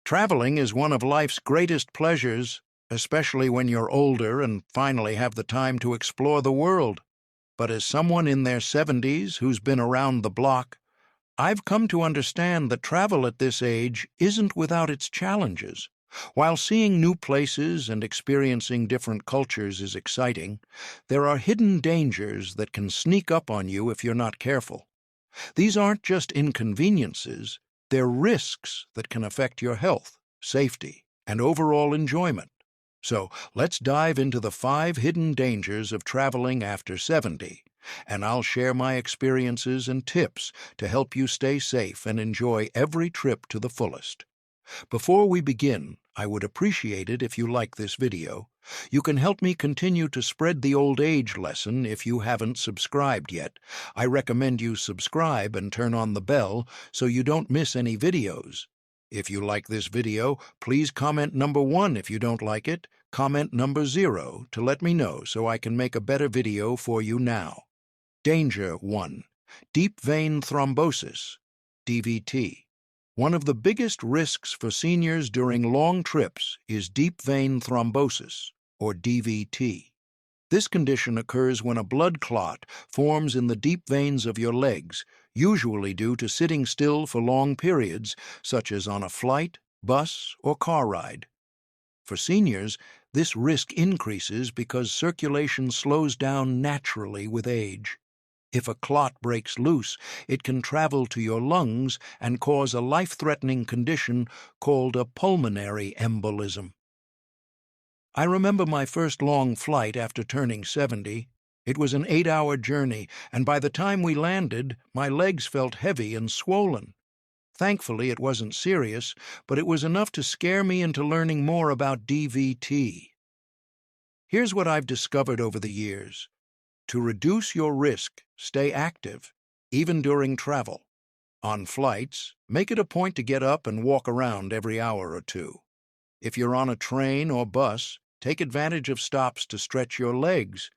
Traveling is one of life's greatest pleasures, especially when you're older and finally have the time to explore the world. But as someone in their 70s who's been around the block, I've come to understand that travel at this age isn't without its challenges. While seeing new places and experiencing different cultures is exciting, there are hidden dangers that can sneak up on you if you're not careful. These aren't just inconveniences, they're risks that can affect your health, safety, and overall enjoyment. So let's dive into the 5 hidden dangers of traveling after 70, and I'll share my experiences and tips to help you stay safe and enjoy every trip to the fullest. Before we begin, I would appreciate it if you like this video. You can help me continue to spread the old age lesson if you haven't subscribed yet. I recommend you subscribe and turn on the bell so you don't miss any videos. If you like this video, please comment number 1 if you don't like it, comment number 0 to let me know so I can make a better video for you now. Danger 1. Deep vein thrombosis, DVT. One of the biggest risks for seniors during long trips is deep vein thrombosis, or DVT. This condition occurs when a blood clot forms in the deep veins of your legs, usually due to sitting still for long periods, such as on a flight, bus, or car ride. For seniors, this risk increases because circulation slows down naturally with age. If a clot breaks loose, it can travel to your lungs and cause a life-threatening condition called a pulmonary embolism. I remember my first long flight after turning 70. It was an 8-hour journey, and by the time we landed, my legs felt heavy and swollen. Thankfully, it wasn't serious, but it was enough to scare me into learning more about DVT. Here's what I've discovered over the years. To reduce your risk, stay active, even during travel. On flights, make it a point to get up and walk around every hour or two. If you're on a train or bus, take advantage of stops to stretch your legs.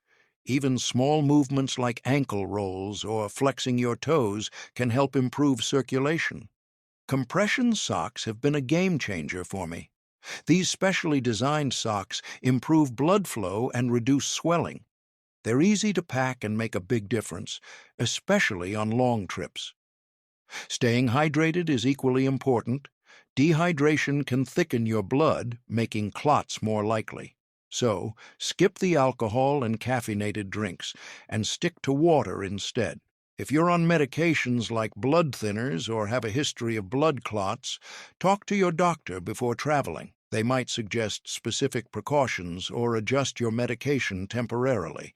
Even small movements like ankle rolls or flexing your toes can help improve circulation. Compression socks have been a game changer for me. These specially designed socks improve blood flow and reduce swelling. They're easy to pack and make a big difference, especially on long trips. Staying hydrated is equally important. Dehydration can thicken your blood, making clots more likely. So, skip the alcohol and caffeinated drinks, and stick to water instead. If you're on medications like blood thinners or have a history of blood clots, talk to your doctor before traveling. They might suggest specific precautions or adjust your medication temporarily.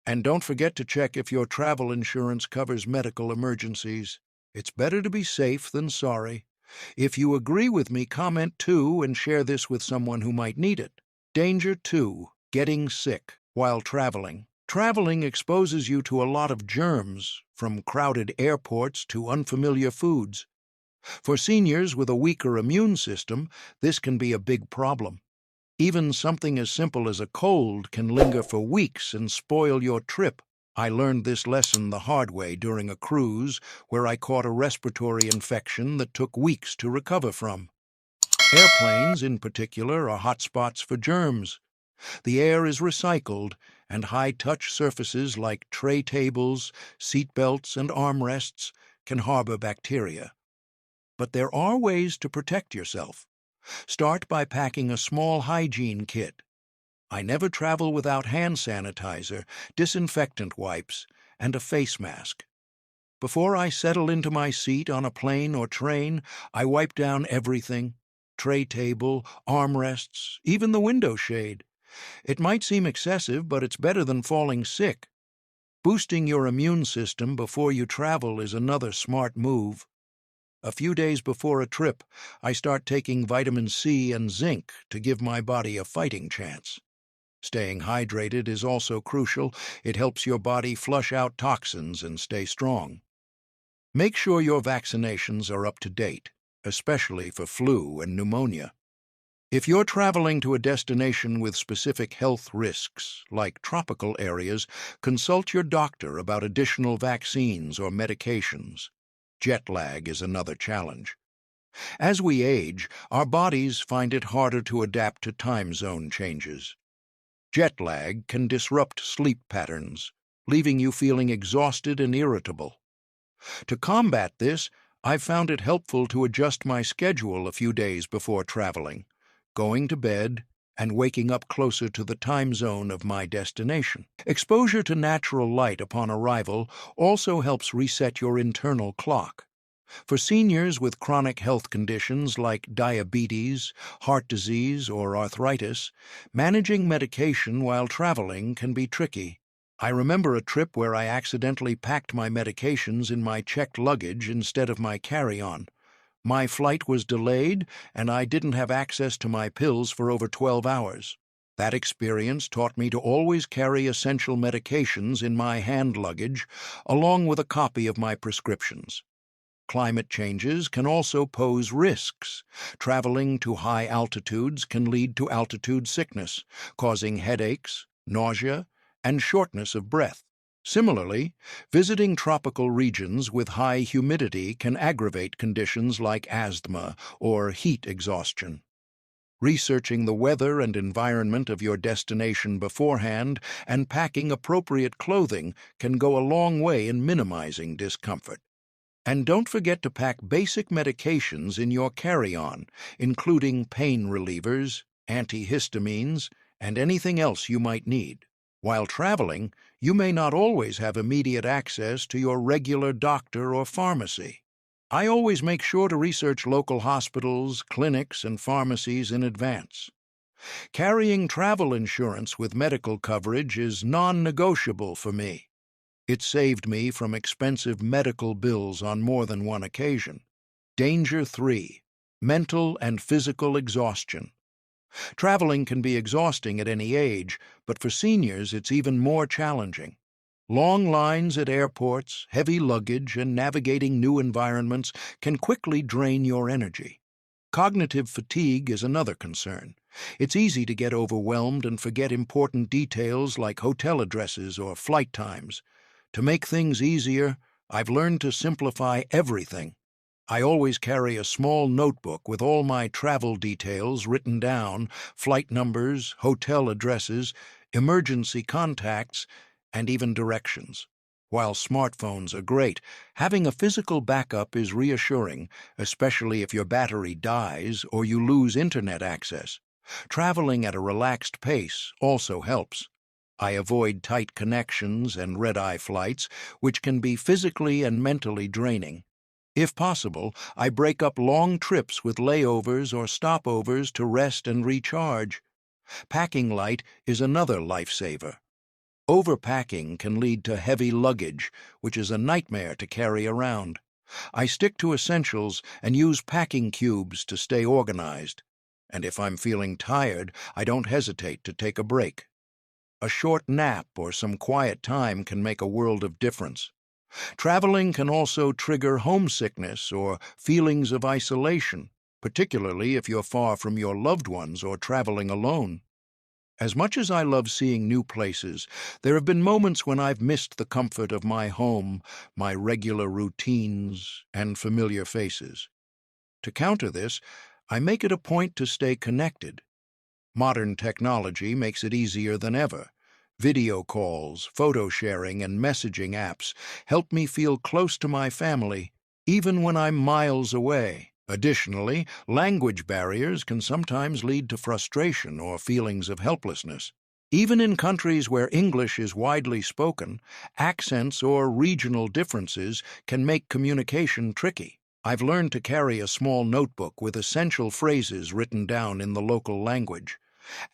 And don't forget to check if your travel insurance covers medical emergencies. It's better to be safe than sorry. If you agree with me, comment 2 and share this with someone who might need it. Danger 2. Getting sick while traveling. Traveling exposes you to a lot of germs, from crowded airports to unfamiliar foods. For seniors with a weaker immune system, this can be a big problem. Even something as simple as a cold can linger for weeks and spoil your trip. I learned this lesson the hard way during a cruise where I caught a respiratory infection that took weeks to recover from. Airplanes, in particular, are hotspots for germs. The air is recycled, and high-touch surfaces like tray tables, seat belts, and armrests can harbor bacteria. But there are ways to protect yourself. Start by packing a small hygiene kit. I never travel without hand sanitizer, disinfectant wipes, and a face mask. Before I settle into my seat on a plane or train, I wipe down everything: tray table, armrests, even the window shade. It might seem excessive, but it's better than falling sick. Boosting your immune system before you travel is another smart move. A few days before a trip, I start taking vitamin C and zinc to give my body a fighting chance. Staying hydrated is also crucial. It helps your body flush out toxins and stay strong. Make sure your vaccinations are up to date, especially for flu and pneumonia. If you're traveling to a destination with specific health risks, like tropical areas, consult your doctor about additional vaccines or medications. Jet lag is another challenge. As we age, our bodies find it harder to adapt to time zone changes. Jet lag can disrupt sleep patterns, leaving you feeling exhausted and irritable. To combat this, I've found it helpful to adjust my schedule a few days before traveling, going to bed and waking up closer to the time zone of my destination. Exposure to natural light upon arrival also helps reset your internal clock. For seniors with chronic health conditions like diabetes, heart disease, or arthritis, managing medication while traveling can be tricky. I remember a trip where I accidentally packed my medications in my checked luggage instead of my carry-on. My flight was delayed, and I didn't have access to my pills for over 12 hours. That experience taught me to always carry essential medications in my hand luggage, along with a copy of my prescriptions. Climate changes can also pose risks. Traveling to high altitudes can lead to altitude sickness, causing headaches, nausea, and shortness of breath. Similarly, visiting tropical regions with high humidity can aggravate conditions like asthma or heat exhaustion. Researching the weather and environment of your destination beforehand and packing appropriate clothing can go a long way in minimizing discomfort. And don't forget to pack basic medications in your carry-on, including pain relievers, antihistamines, and anything else you might need. While traveling, you may not always have immediate access to your regular doctor or pharmacy. I always make sure to research local hospitals, clinics, and pharmacies in advance. Carrying travel insurance with medical coverage is non-negotiable for me. It saved me from expensive medical bills on more than one occasion. Danger 3. Mental and physical exhaustion. Traveling can be exhausting at any age, but for seniors it's even more challenging. Long lines at airports, heavy luggage, and navigating new environments can quickly drain your energy. Cognitive fatigue is another concern. It's easy to get overwhelmed and forget important details like hotel addresses or flight times. To make things easier, I've learned to simplify everything. I always carry a small notebook with all my travel details written down, flight numbers, hotel addresses, emergency contacts, and even directions. While smartphones are great, having a physical backup is reassuring, especially if your battery dies or you lose internet access. Traveling at a relaxed pace also helps. I avoid tight connections and red-eye flights, which can be physically and mentally draining. If possible, I break up long trips with layovers or stopovers to rest and recharge. Packing light is another lifesaver. Overpacking can lead to heavy luggage, which is a nightmare to carry around. I stick to essentials and use packing cubes to stay organized. And if I'm feeling tired, I don't hesitate to take a break. A short nap or some quiet time can make a world of difference. Traveling can also trigger homesickness or feelings of isolation, particularly if you're far from your loved ones or traveling alone. As much as I love seeing new places, there have been moments when I've missed the comfort of my home, my regular routines, and familiar faces. To counter this, I make it a point to stay connected. Modern technology makes it easier than ever. Video calls, photo sharing, and messaging apps help me feel close to my family, even when I'm miles away. Additionally, language barriers can sometimes lead to frustration or feelings of helplessness. Even in countries where English is widely spoken, accents or regional differences can make communication tricky. I've learned to carry a small notebook with essential phrases written down in the local language.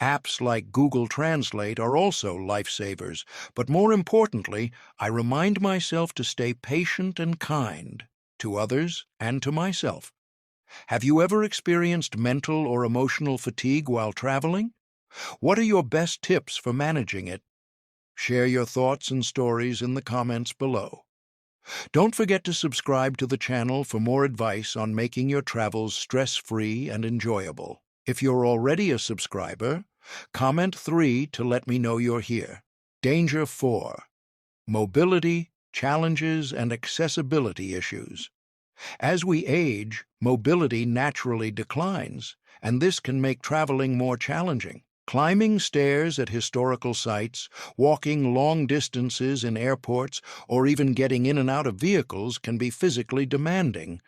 Apps like Google Translate are also lifesavers, but more importantly, I remind myself to stay patient and kind to others and to myself. Have you ever experienced mental or emotional fatigue while traveling? What are your best tips for managing it? Share your thoughts and stories in the comments below. Don't forget to subscribe to the channel for more advice on making your travels stress-free and enjoyable. If you're already a subscriber, comment 3 to let me know you're here. Danger 4. Mobility, challenges, and accessibility issues. As we age, mobility naturally declines, and this can make traveling more challenging. Climbing stairs at historical sites, walking long distances in airports, or even getting in and out of vehicles can be physically demanding.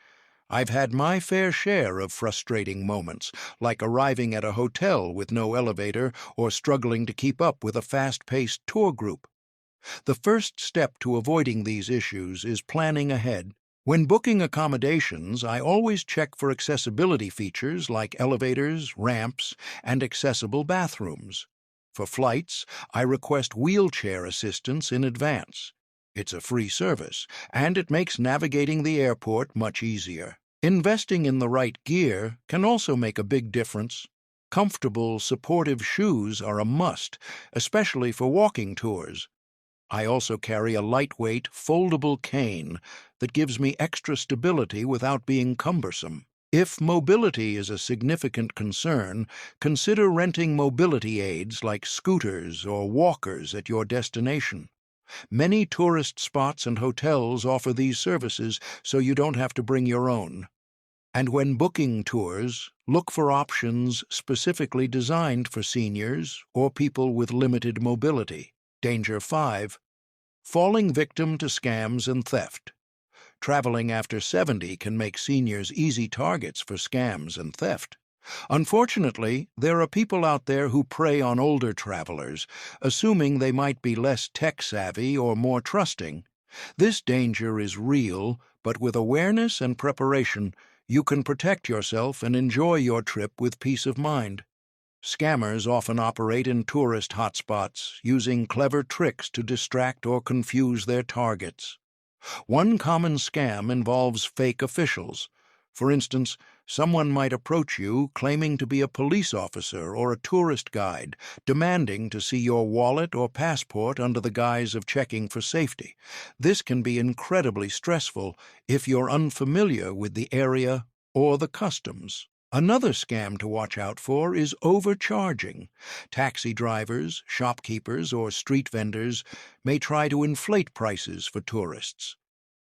I've had my fair share of frustrating moments, like arriving at a hotel with no elevator or struggling to keep up with a fast-paced tour group. The first step to avoiding these issues is planning ahead. When booking accommodations, I always check for accessibility features like elevators, ramps, and accessible bathrooms. For flights, I request wheelchair assistance in advance. It's a free service, and it makes navigating the airport much easier. Investing in the right gear can also make a big difference. Comfortable, supportive shoes are a must, especially for walking tours. I also carry a lightweight, foldable cane that gives me extra stability without being cumbersome. If mobility is a significant concern, consider renting mobility aids like scooters or walkers at your destination. Many tourist spots and hotels offer these services, so you don't have to bring your own. And when booking tours, look for options specifically designed for seniors or people with limited mobility. Danger 5. Falling victim to scams and theft. Traveling after 70 can make seniors easy targets for scams and theft. Unfortunately, there are people out there who prey on older travelers, assuming they might be less tech-savvy or more trusting. This danger is real, but with awareness and preparation, you can protect yourself and enjoy your trip with peace of mind. Scammers often operate in tourist hotspots, using clever tricks to distract or confuse their targets. One common scam involves fake officials. For instance, someone might approach you claiming to be a police officer or a tourist guide, demanding to see your wallet or passport under the guise of checking for safety. This can be incredibly stressful if you're unfamiliar with the area or the customs. Another scam to watch out for is overcharging. Taxi drivers, shopkeepers, or street vendors may try to inflate prices for tourists.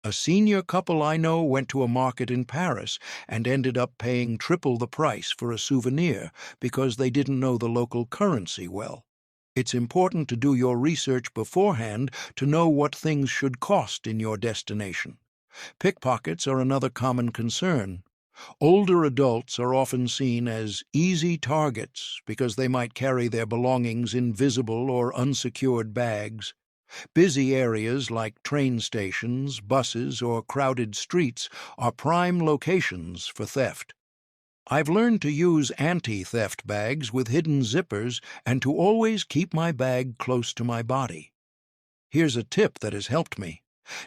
A senior couple I know went to a market in Paris and ended up paying triple the price for a souvenir because they didn't know the local currency well. It's important to do your research beforehand to know what things should cost in your destination. Pickpockets are another common concern. Older adults are often seen as easy targets because they might carry their belongings in visible or unsecured bags. Busy areas like train stations, buses, or crowded streets are prime locations for theft. I've learned to use anti-theft bags with hidden zippers and to always keep my bag close to my body. Here's a tip that has helped me.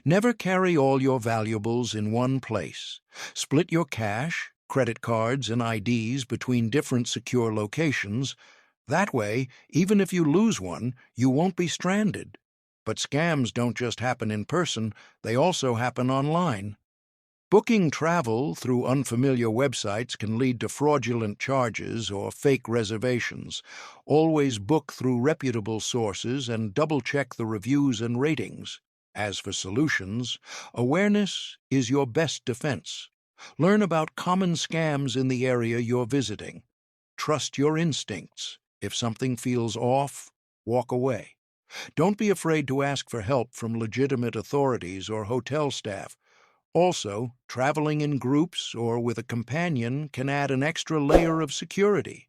Never carry all your valuables in one place. Split your cash, credit cards, and IDs between different secure locations. That way, even if you lose one, you won't be stranded. But scams don't just happen in person, they also happen online. Booking travel through unfamiliar websites can lead to fraudulent charges or fake reservations. Always book through reputable sources and double-check the reviews and ratings. As for solutions, awareness is your best defense. Learn about common scams in the area you're visiting. Trust your instincts. If something feels off, walk away. Don't be afraid to ask for help from legitimate authorities or hotel staff. Also, traveling in groups or with a companion can add an extra layer of security.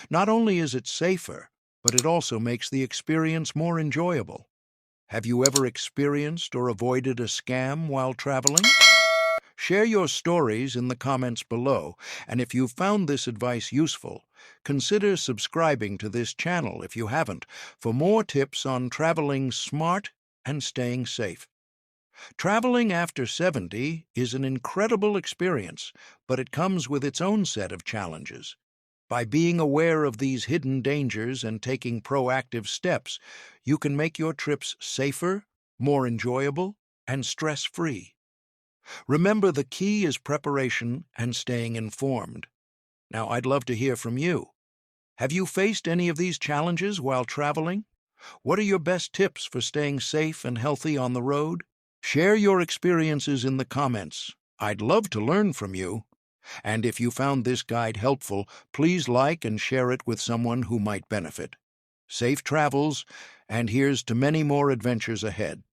Not only is it safer, but it also makes the experience more enjoyable. Have you ever experienced or avoided a scam while traveling? Share your stories in the comments below, and if you've found this advice useful, consider subscribing to this channel if you haven't for more tips on traveling smart and staying safe. Traveling after 70 is an incredible experience, but it comes with its own set of challenges. By being aware of these hidden dangers and taking proactive steps, you can make your trips safer, more enjoyable, and stress-free. Remember, the key is preparation and staying informed. Now, I'd love to hear from you. Have you faced any of these challenges while traveling? What are your best tips for staying safe and healthy on the road? Share your experiences in the comments. I'd love to learn from you. And if you found this guide helpful, please like and share it with someone who might benefit. Safe travels, and here's to many more adventures ahead.